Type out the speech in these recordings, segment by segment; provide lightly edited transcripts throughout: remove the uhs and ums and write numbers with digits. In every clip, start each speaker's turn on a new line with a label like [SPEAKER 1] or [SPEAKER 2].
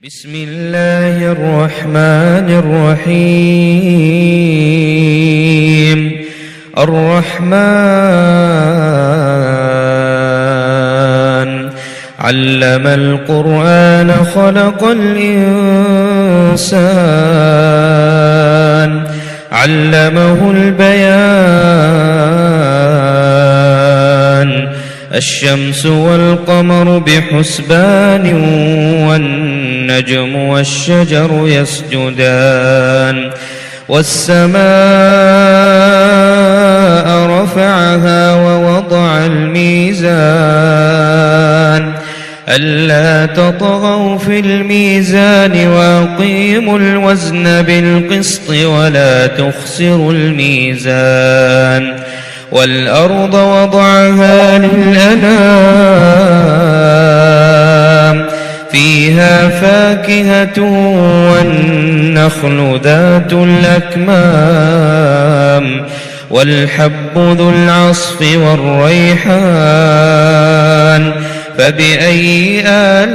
[SPEAKER 1] بسم الله الرحمن الرحيم. الرحمن علم القرآن خلق الإنسان علمه البيان. الشمس والقمر بحسبان والنجم والشجر يسجدان. والسماء رفعها ووضع الميزان ألا تطغوا في الميزان وأقيموا الوزن بالقسط ولا تخسروا الميزان. والأرض وضعها للأنام فيها فاكهة والنخل ذات الأكمام والحب ذو العصف والريحان. فبأي آلاء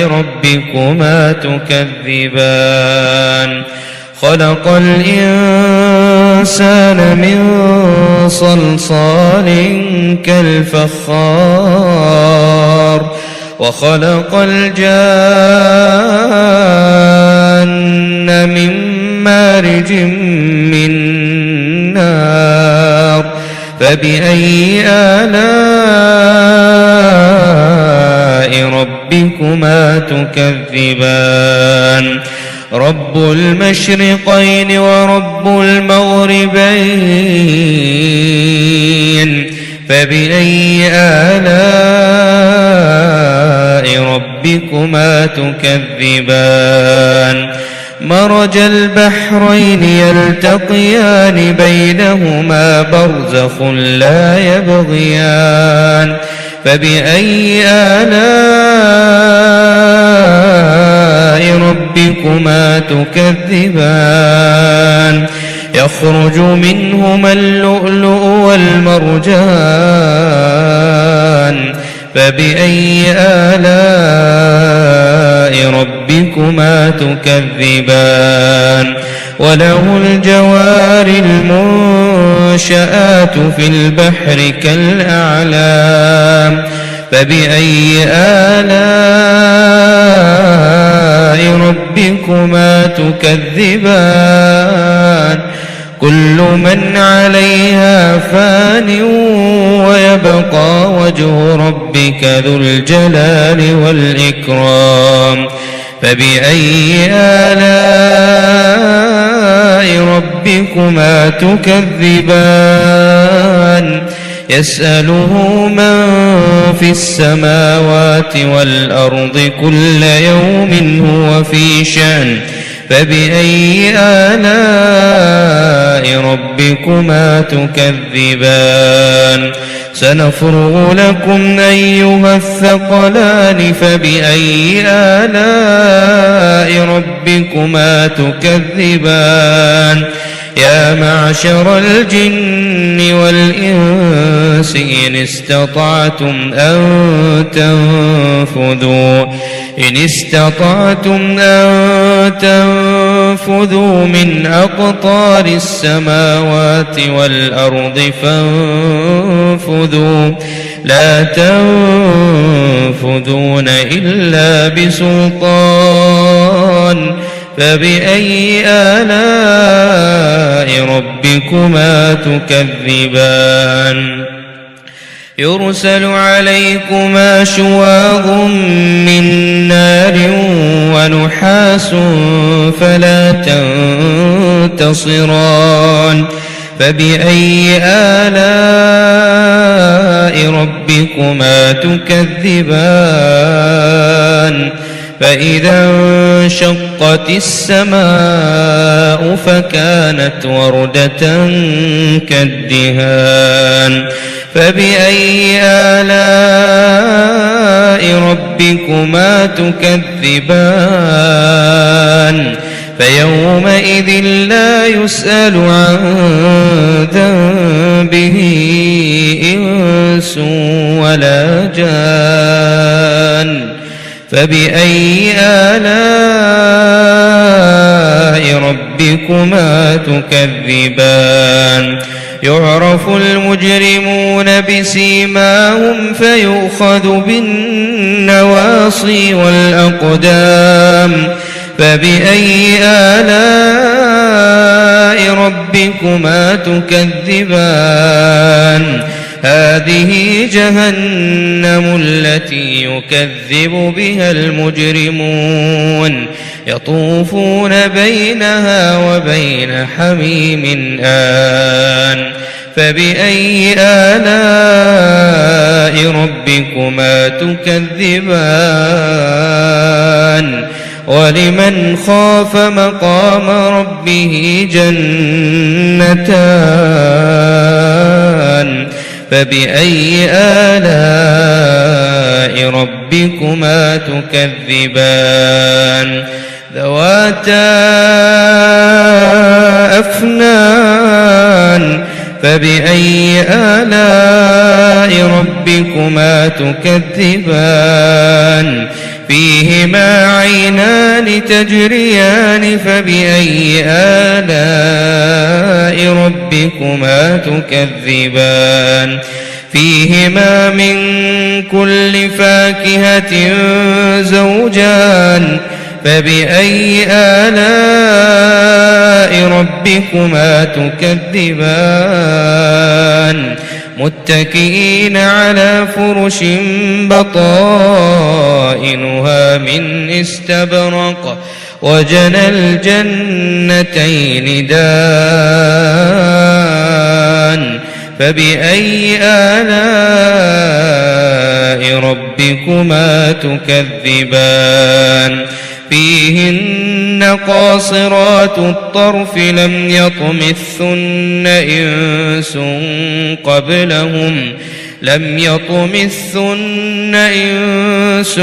[SPEAKER 1] ربكما تكذبان؟ خلق الإنسان من صلصال كالفخار وخلق الجان من مارج من نار. فبأي آلاء ربكما تكذبان؟ رب المشرقين ورب المغربين. فبأي آلاء ربكما تكذبان؟ مرج البحرين يلتقيان بينهما برزخ لا يبغيان. فبأي آلاء ربكما تكذبان؟ يخرج منهما اللؤلؤ والمرجان. فبأي آلاء ربكما تكذبان؟ وله الجوار المنشآت في البحر كالأعلام. فبأي آلاء ربكما تكذبان؟ كل من عليها فان ويبقى وجه ربك ذو الجلال والإكرام. فبأي آلاء ربكما تكذبان؟ يسأله من في السماوات والأرض كل يوم هو في شأن. فبأي آلاء ربكما تكذبان؟ سنفرغ لكم أيها الثقلان. فبأي آلاء ربكما تكذبان؟ يا معشر الجن والإنس إن استطعتم أن تنفذوا من أقطار السماوات والأرض فانفذوا لا تنفذون إلا بسلطان. فبأي آلاء ربكما تكذبان؟ يرسل عليكما شواظ من نار ونحاس فلا تنتصران. فبأي آلاء ربكما تكذبان؟ فإذا انشقت السماء فكانت وردة كالدهان. فبأي آلاء ربكما تكذبان؟ فيومئذ لا يسأل عن ذنبه إنس ولا جان. فبأي آلاء ربكما تكذبان يعرف المجرمون بسيماهم فيؤخذ بالنواصي والأقدام فبأي آلاء ربكما تكذبان هذه جهنم التي يكذب بها المجرمون يطوفون بينها وبين حميم آن فبأي آلاء ربكما تكذبان ولمن خاف مقام ربه جنتان فبأي آلاء ربكما تكذبان ذواتا أفنان فبأي آلاء ربكما تكذبان فيهما عينان تجريان فبأي آلاء ربكما تكذبان فيهما من كل فاكهة زوجان فبأي آلاء ربكما تكذبان متكئين على فرش بطائنها من استبرق وجنى الجنتين دان فبأي آلاء ربكما تكذبان فيهن قاصرات الطرف لم يطمثن إنس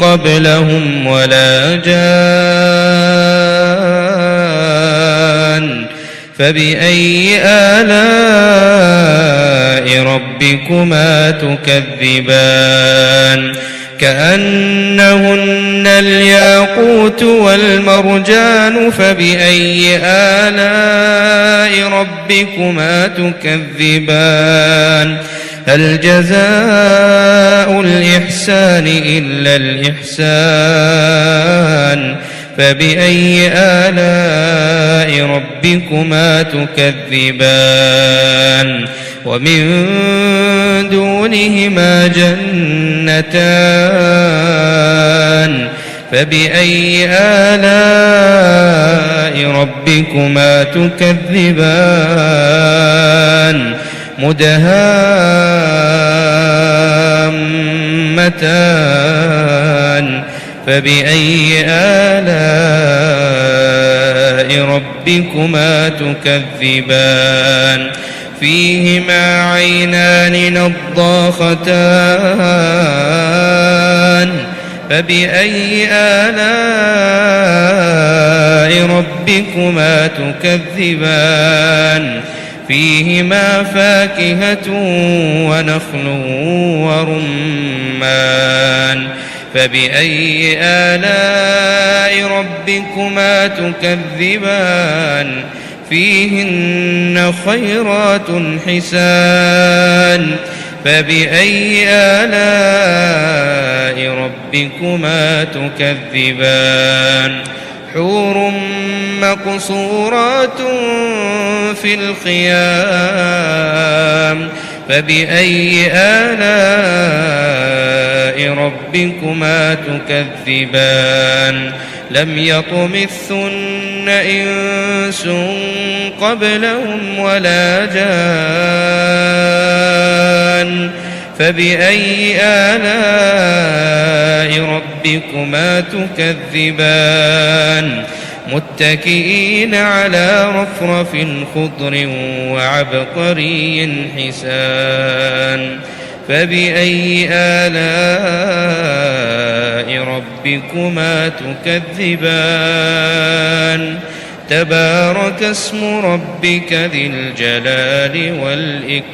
[SPEAKER 1] قبلهم ولا جان فبأي آلاء ربكما تكذبان كأنهن الياقوت والمرجان فبأي آلاء ربكما تكذبان هل جزاء الإحسان إلا الإحسان فبأي آلاء ربكما تكذبان ومن دونهما جنتان فبأي آلاء ربكما تكذبان مدهامتان فبأي آلاء ربكما تكذبان فيهما عينان نضاختان فبأي آلاء ربكما تكذبان فيهما فاكهة ونخل ورمان فبأي آلاء ربكما تكذبان فيهن خيرات حسان فبأي آلاء ربكما تكذبان حور مقصورات في الخيام فبأي آلاء ربكما تكذبان لم يطمثن إنس قبلهم ولا جان فبأي آلاء ربكما تكذبان متكئين على رفرف خضر وعبقري حسان فبأي آلاء ربكما تكذبان تبارك اسم ربك ذي الجلال والإكرام